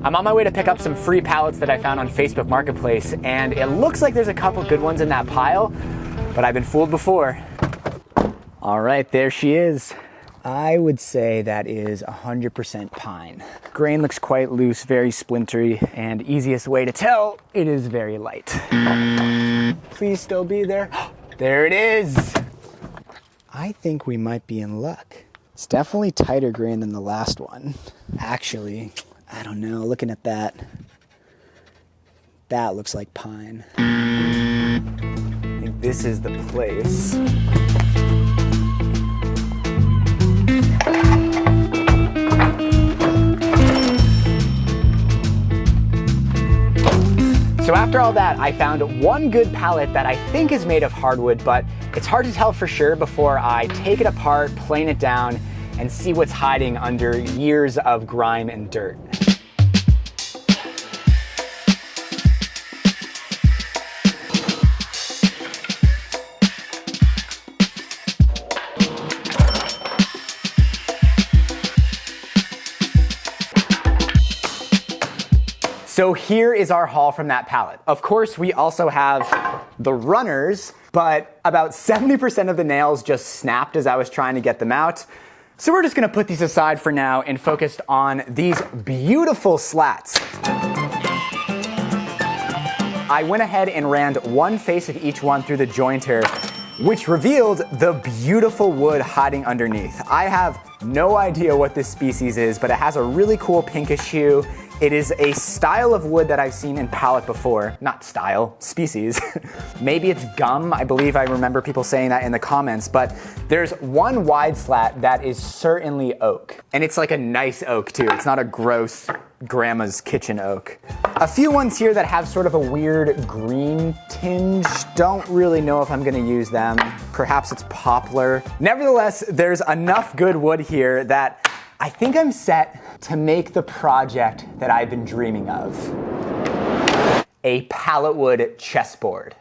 I'm on my way to pick up some free pallets that I found on Facebook Marketplace, and it looks like there's a couple good ones in that pile, but I've been fooled before. All right, there she is. I would say that is 100% pine. Grain looks quite loose, very splintery, and easiest way to tell, it is very light. Please still be there. There it is. I think we might be in luck. It's definitely tighter grain than the last one. Actually, I don't know, looking at that, that looks like pine. I think this is the place. So after all that, I found one good pallet that I think is made of hardwood, but it's hard to tell for sure before I take it apart, plane it down, and see what's hiding under years of grime and dirt. So here is our haul from that pallet. Of course, we also have the runners, but about 70% of the nails just snapped as I was trying to get them out. So we're just gonna put these aside for now and focus on these beautiful slats. I went ahead and ran one face of each one through the jointer, which revealed the beautiful wood hiding underneath. I have no idea what this species is, but it has a really cool pinkish hue. It is a style of wood that I've seen in pallet before. Not style, species. Maybe it's gum. I believe I remember people saying that in the comments, but there's one wide slat that is certainly oak. And it's like a nice oak too. It's not a gross grandma's kitchen oak. A few ones here that have sort of a weird green tinge. Don't really know if I'm gonna use them. Perhaps it's poplar. Nevertheless, there's enough good wood here that I think I'm set to make the project that I've been dreaming of. A pallet wood chessboard.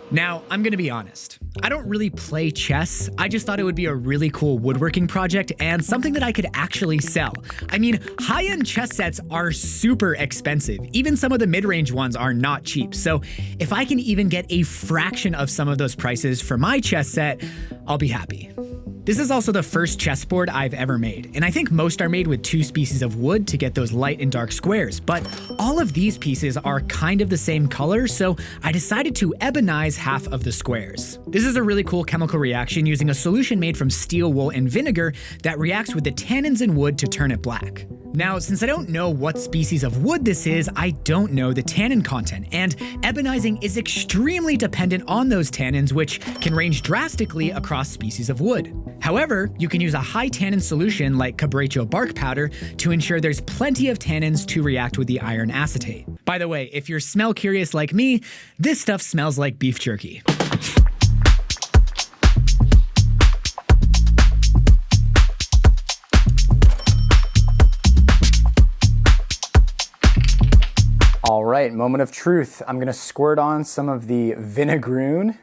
Now, I'm gonna be honest. I don't really play chess. I just thought it would be a really cool woodworking project and something that I could actually sell. I mean, high-end chess sets are super expensive. Even some of the mid-range ones are not cheap. So if I can even get a fraction of some of those prices for my chess set, I'll be happy. This is also the first chessboard I've ever made, and I think most are made with two species of wood to get those light and dark squares, but all of these pieces are kind of the same color, so I decided to ebonize half of the squares. This is a really cool chemical reaction using a solution made from steel wool and vinegar that reacts with the tannins in wood to turn it black. Now, since I don't know what species of wood this is, I don't know the tannin content, and ebonizing is extremely dependent on those tannins, which can range drastically across species of wood. However, you can use a high tannin solution like Cabracho bark powder to ensure there's plenty of tannins to react with the iron acetate. By the way, if you're smell curious like me, this stuff smells like beef jerky. All right, moment of truth. I'm gonna squirt on some of the vinaigrette.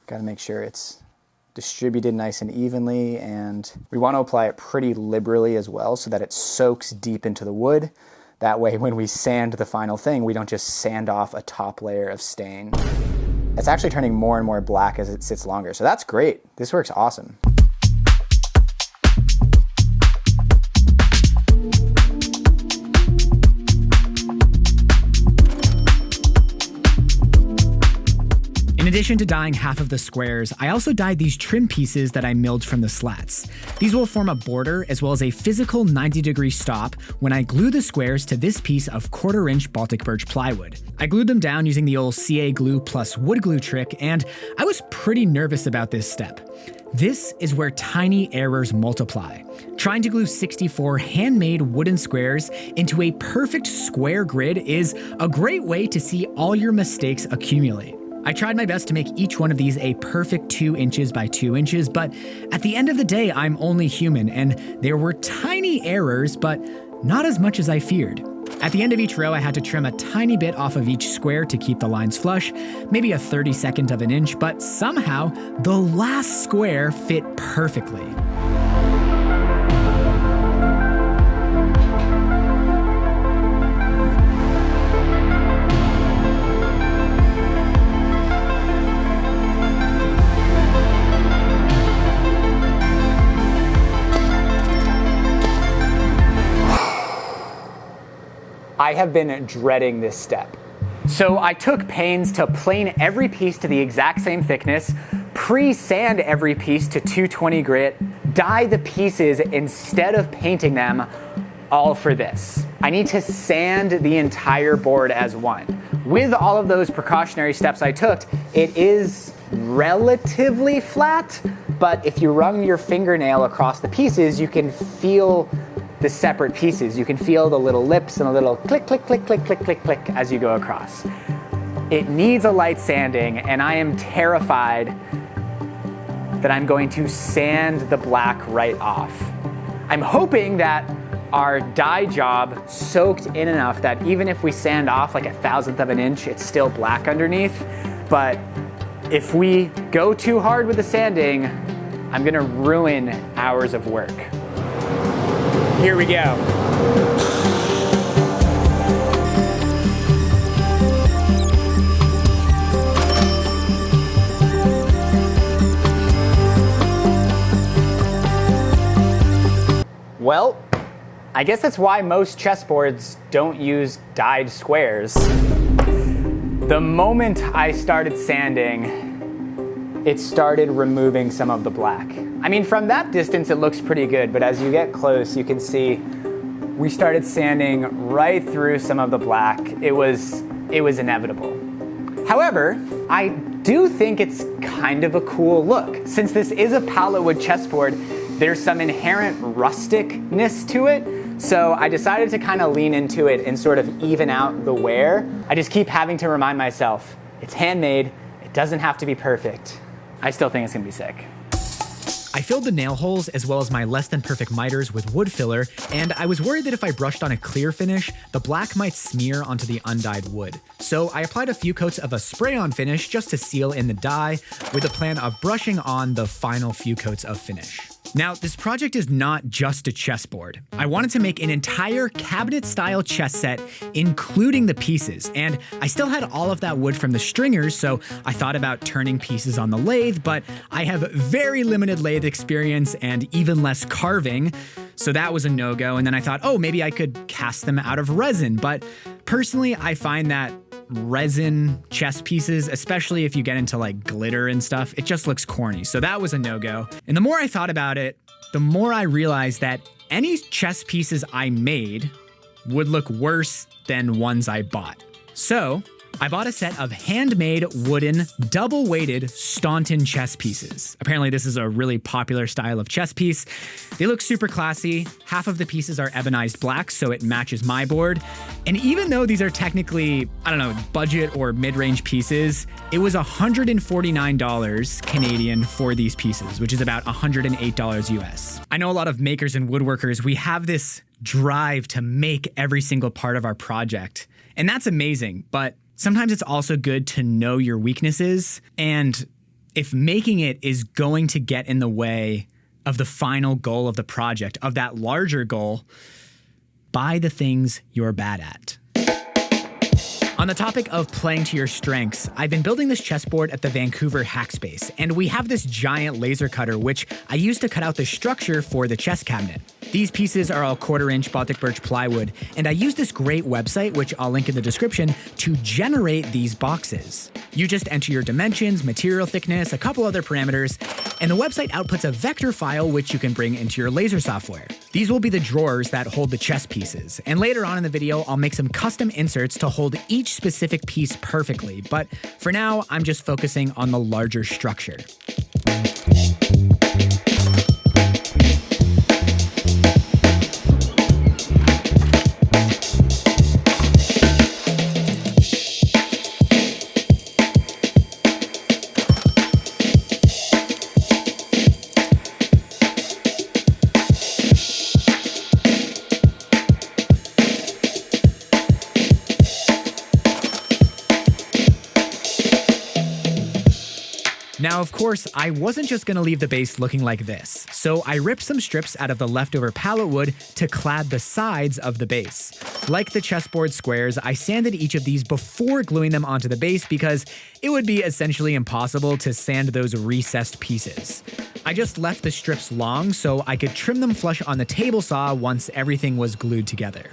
Gotta make sure it's distributed nice and evenly, and we want to apply it pretty liberally as well so that it soaks deep into the wood. That way when we sand the final thing, we don't just sand off a top layer of stain. It's actually turning more and more black as it sits longer, so that's great. This works awesome. In addition to dyeing half of the squares, I also dyed these trim pieces that I milled from the slats. These will form a border as well as a physical 90-degree stop when I glue the squares to this piece of 1/4-inch Baltic birch plywood. I glued them down using the old CA glue plus wood glue trick, and I was pretty nervous about this step. This is where tiny errors multiply. Trying to glue 64 handmade wooden squares into a perfect square grid is a great way to see all your mistakes accumulate. I tried my best to make each one of these a perfect 2 inches by 2 inches, but at the end of the day, I'm only human, and there were tiny errors, but not as much as I feared. At the end of each row, I had to trim a tiny bit off of each square to keep the lines flush, maybe a 32nd of an inch, but somehow the last square fit perfectly. I have been dreading this step. So I took pains to plane every piece to the exact same thickness, pre-sand every piece to 220 grit, dye the pieces instead of painting them, all for this. I need to sand the entire board as one. With all of those precautionary steps I took, it is relatively flat, but if you run your fingernail across the pieces, you can feel the separate pieces. You can feel the little lips and a little click, click, click, click, click, click, click as you go across. It needs a light sanding, and I am terrified that I'm going to sand the black right off. I'm hoping that our dye job soaked in enough that even if we sand off like a 1,000th of an inch, it's still black underneath. But if we go too hard with the sanding, I'm gonna ruin hours of work. Here we go. Well, I guess that's why most chessboards don't use dyed squares. The moment I started sanding, it started removing some of the black. I mean, from that distance, it looks pretty good, but as you get close, you can see we started sanding right through some of the black. It was inevitable. However, I do think it's kind of a cool look. Since this is a pallet wood chessboard, there's some inherent rusticness to it. So I decided to kind of lean into it and sort of even out the wear. I just keep having to remind myself, it's handmade, it doesn't have to be perfect. I still think it's gonna be sick. I filled the nail holes as well as my less than perfect miters with wood filler, and I was worried that if I brushed on a clear finish, the black might smear onto the undyed wood. So I applied a few coats of a spray-on finish just to seal in the dye, with a plan of brushing on the final few coats of finish. Now, this project is not just a chessboard. I wanted to make an entire cabinet-style chess set, including the pieces, and I still had all of that wood from the stringers, so I thought about turning pieces on the lathe, but I have very limited lathe experience and even less carving, so that was a no-go, and then I thought, oh, maybe I could cast them out of resin, but personally, I find that resin chess pieces, especially if you get into like glitter and stuff, it just looks corny. So that was a no-go. And the more I thought about it, the more I realized that any chess pieces I made would look worse than ones I bought. So I bought a set of handmade wooden double-weighted Staunton chess pieces. Apparently this is a really popular style of chess piece. They look super classy. Half of the pieces are ebonized black, so it matches my board. And even though these are technically, I don't know, budget or mid-range pieces, it was $149 Canadian for these pieces, which is about $108 US. I know a lot of makers and woodworkers, we have this drive to make every single part of our project. And that's amazing, but sometimes it's also good to know your weaknesses, and if making it is going to get in the way of the final goal of the project, of that larger goal, buy the things you're bad at. On the topic of playing to your strengths, I've been building this chessboard at the Vancouver Hackspace, and we have this giant laser cutter which I use to cut out the structure for the chess cabinet. These pieces are all 1/4-inch Baltic birch plywood, and I use this great website, which I'll link in the description, to generate these boxes. You just enter your dimensions, material thickness, a couple other parameters, and the website outputs a vector file which you can bring into your laser software. These will be the drawers that hold the chess pieces, and later on in the video, I'll make some custom inserts to hold each specific piece perfectly, but for now, I'm just focusing on the larger structure. Now, of course, I wasn't just gonna leave the base looking like this, so I ripped some strips out of the leftover pallet wood to clad the sides of the base. Like the chessboard squares, I sanded each of these before gluing them onto the base because it would be essentially impossible to sand those recessed pieces. I just left the strips long so I could trim them flush on the table saw once everything was glued together.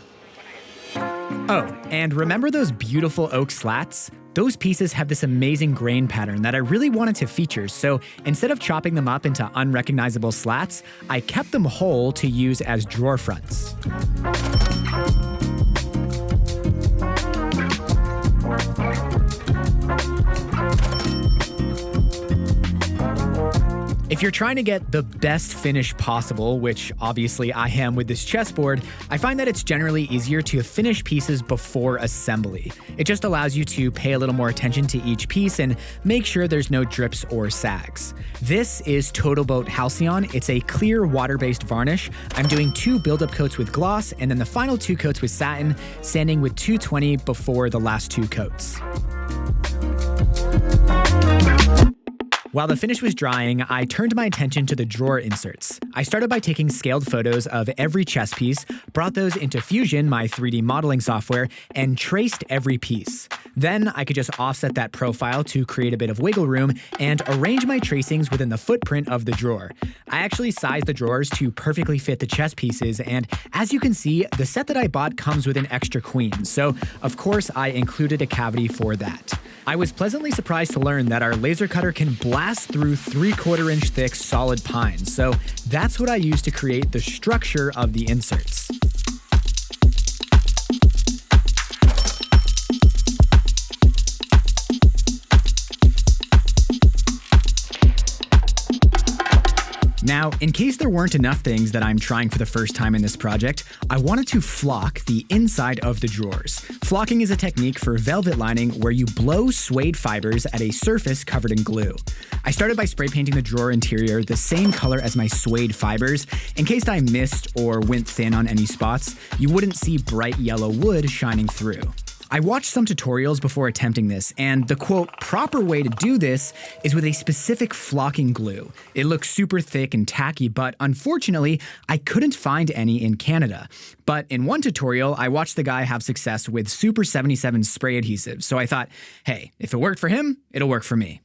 Oh, and remember those beautiful oak slats? Those pieces have this amazing grain pattern that I really wanted to feature, so instead of chopping them up into unrecognizable slats, I kept them whole to use as drawer fronts. If you're trying to get the best finish possible, which obviously I am with this chessboard, I find that it's generally easier to finish pieces before assembly. It just allows you to pay a little more attention to each piece and make sure there's no drips or sags. This is Total Boat Halcyon. It's a clear water-based varnish. I'm doing 2 build-up coats with gloss and then the final 2 coats with satin, sanding with 220 before the last 2 coats. While the finish was drying, I turned my attention to the drawer inserts. I started by taking scaled photos of every chess piece, brought those into Fusion, my 3D modeling software, and traced every piece. Then I could just offset that profile to create a bit of wiggle room and arrange my tracings within the footprint of the drawer. I actually sized the drawers to perfectly fit the chess pieces, and as you can see, the set that I bought comes with an extra queen, so of course I included a cavity for that. I was pleasantly surprised to learn that our laser cutter can blast through 3/4 inch thick solid pine, so that's what I used to create the structure of the inserts. Now, in case there weren't enough things that I'm trying for the first time in this project, I wanted to flock the inside of the drawers. Flocking is a technique for velvet lining where you blow suede fibers at a surface covered in glue. I started by spray painting the drawer interior the same color as my suede fibers. In case I missed or went thin on any spots, you wouldn't see bright yellow wood shining through. I watched some tutorials before attempting this, and the quote, proper way to do this is with a specific flocking glue. It looks super thick and tacky, but unfortunately, I couldn't find any in Canada. But in one tutorial, I watched the guy have success with Super 77 spray adhesive, so I thought, hey, if it worked for him, it'll work for me.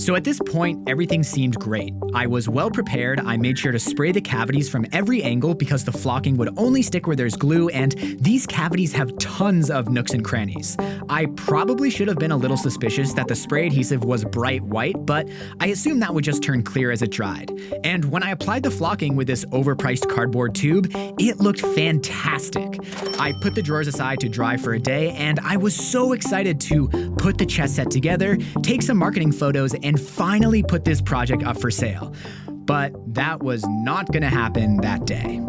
So at this point, everything seemed great. I was well prepared. I made sure to spray the cavities from every angle because the flocking would only stick where there's glue, and these cavities have tons of nooks and crannies. I probably should have been a little suspicious that the spray adhesive was bright white, but I assumed that would just turn clear as it dried. And when I applied the flocking with this overpriced cardboard tube, it looked fantastic. I put the drawers aside to dry for a day, and I was so excited to put the chess set together, take some marketing photos, and finally put this project up for sale. But that was not gonna happen that day.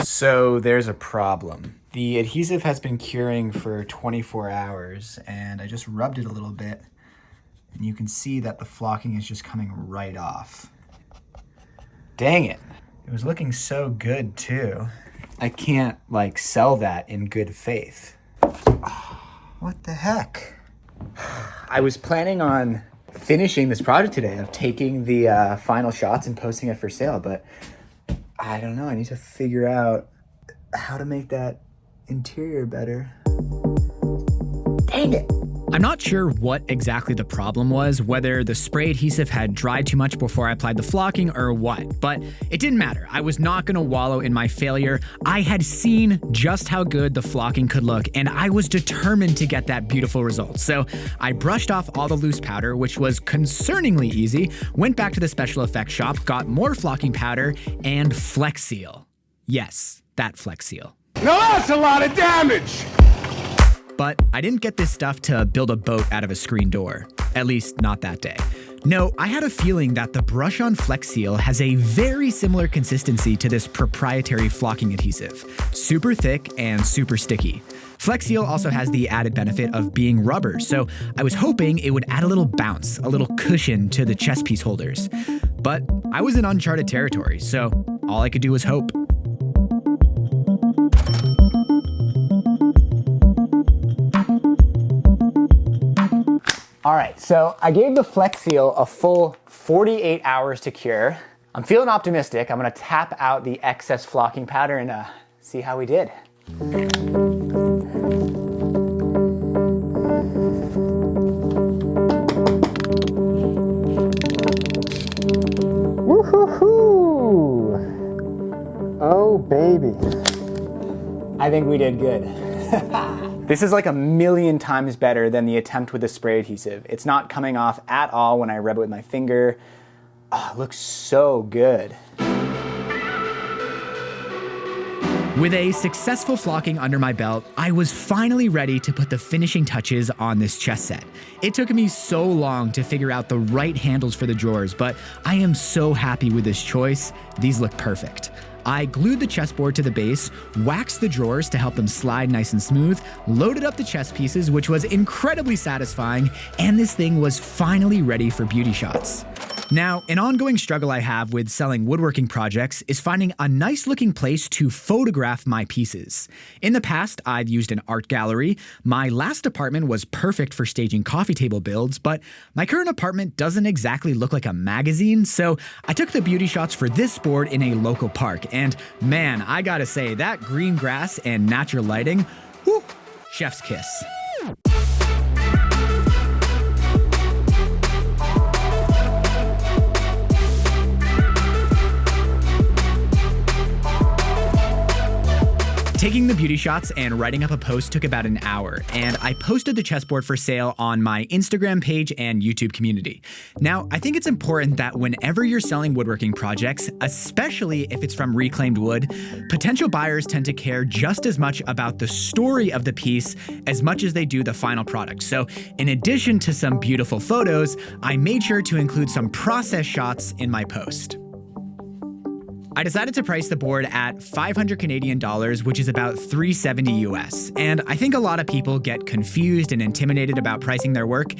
So there's a problem. The adhesive has been curing for 24 hours, and I just rubbed it a little bit, and you can see that the flocking is just coming right off. Dang it. It was looking so good too. I can't sell that in good faith. What the heck? I was planning on finishing this project today, of taking the final shots and posting it for sale, but I don't know, I need to figure out how to make that interior better. Dang it. I'm not sure what exactly the problem was, whether the spray adhesive had dried too much before I applied the flocking or what, but it didn't matter. I was not gonna wallow in my failure. I had seen just how good the flocking could look, and I was determined to get that beautiful result. So I brushed off all the loose powder, which was concerningly easy, went back to the special effects shop, got more flocking powder, and Flex Seal. Yes, that Flex Seal. Now that's a lot of damage! But I didn't get this stuff to build a boat out of a screen door. At least not that day. No, I had a feeling that the brush-on Flex Seal has a very similar consistency to this proprietary flocking adhesive. Super thick and super sticky. Flex Seal also has the added benefit of being rubber, so I was hoping it would add a little bounce, a little cushion to the chess piece holders. But I was in uncharted territory, so all I could do was hope. All right, so I gave the Flex Seal a full 48 hours to cure. I'm feeling optimistic. I'm gonna tap out the excess flocking powder and see how we did. Woo-hoo-hoo! Oh, baby. I think we did good. This is like a million times better than the attempt with the spray adhesive. It's not coming off at all when I rub it with my finger. Oh, it looks so good. With a successful flocking under my belt, I was finally ready to put the finishing touches on this chess set. It took me so long to figure out the right handles for the drawers, but I am so happy with this choice. These look perfect. I glued the chessboard to the base, waxed the drawers to help them slide nice and smooth, loaded up the chess pieces, which was incredibly satisfying, and this thing was finally ready for beauty shots. Now, an ongoing struggle I have with selling woodworking projects is finding a nice looking place to photograph my pieces. In the past, I've used an art gallery. My last apartment was perfect for staging coffee table builds, but my current apartment doesn't exactly look like a magazine, so I took the beauty shots for this board in a local park, and man, I gotta say, that green grass and natural lighting, whew, chef's kiss. Taking the beauty shots and writing up a post took about an hour, and I posted the chessboard for sale on my Instagram page and YouTube community. Now, I think it's important that whenever you're selling woodworking projects, especially if it's from reclaimed wood, potential buyers tend to care just as much about the story of the piece as much as they do the final product. So, in addition to some beautiful photos, I made sure to include some process shots in my post. I decided to price the board at 500 Canadian dollars, which is about $370 US. And I think a lot of people get confused and intimidated about pricing their work.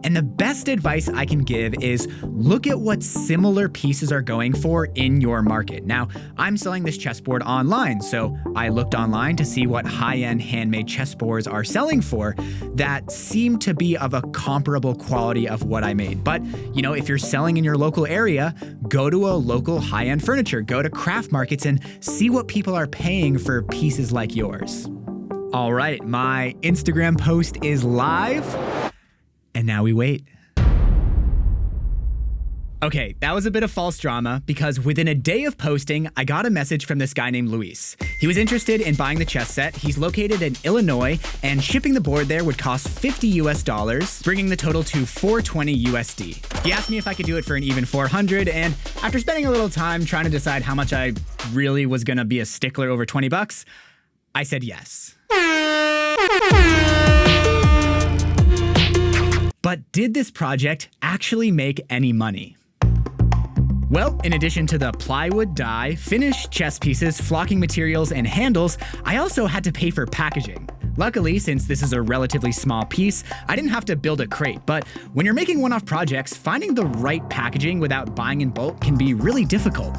And the best advice I can give is look at what similar pieces are going for in your market. Now, I'm selling this chessboard online, so I looked online to see what high-end handmade chessboards are selling for that seem to be of a comparable quality of what I made. But, you know, if you're selling in your local area, go to a local high-end furniture, go to craft markets and see what people are paying for pieces like yours. All right, my Instagram post is live, and now we wait. Okay, that was a bit of false drama because within a day of posting, I got a message from this guy named Luis. He was interested in buying the chess set. He's located in Illinois, and shipping the board there would cost $50 US, bringing the total to $420 USD. He asked me if I could do it for an even $400, and after spending a little time trying to decide how much I really was gonna be a stickler over $20, I said yes. But did this project actually make any money? Well, in addition to the plywood, dye, finished chess pieces, flocking materials, and handles, I also had to pay for packaging. Luckily, since this is a relatively small piece, I didn't have to build a crate, but when you're making one-off projects, finding the right packaging without buying in bulk can be really difficult.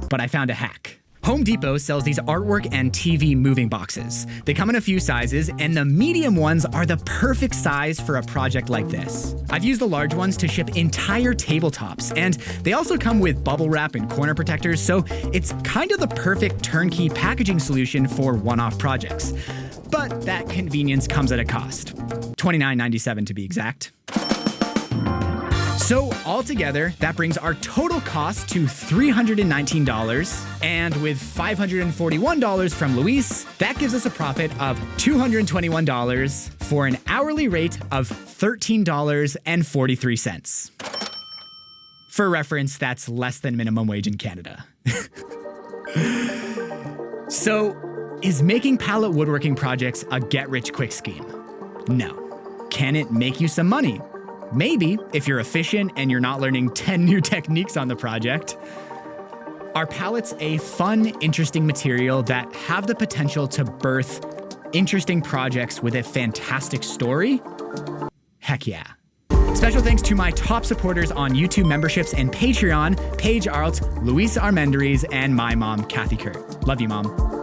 But I found a hack. Home Depot sells these artwork and TV moving boxes. They come in a few sizes, and the medium ones are the perfect size for a project like this. I've used the large ones to ship entire tabletops, and they also come with bubble wrap and corner protectors, so it's kind of the perfect turnkey packaging solution for one-off projects. But that convenience comes at a cost. $29.97 to be exact. So altogether, that brings our total cost to $319, and with $541 from Luis, that gives us a profit of $221 for an hourly rate of $13.43. For reference, that's less than minimum wage in Canada. So, is making pallet woodworking projects a get-rich-quick scheme? No. Can it make you some money? Maybe, if you're efficient and you're not learning 10 new techniques on the project. Are pallets a fun, interesting material that have the potential to birth interesting projects with a fantastic story? Heck yeah. Special thanks to my top supporters on YouTube memberships and Patreon, Paige Arlt, Luisa Armendariz, and my mom, Kathy Kurt. Love you, Mom.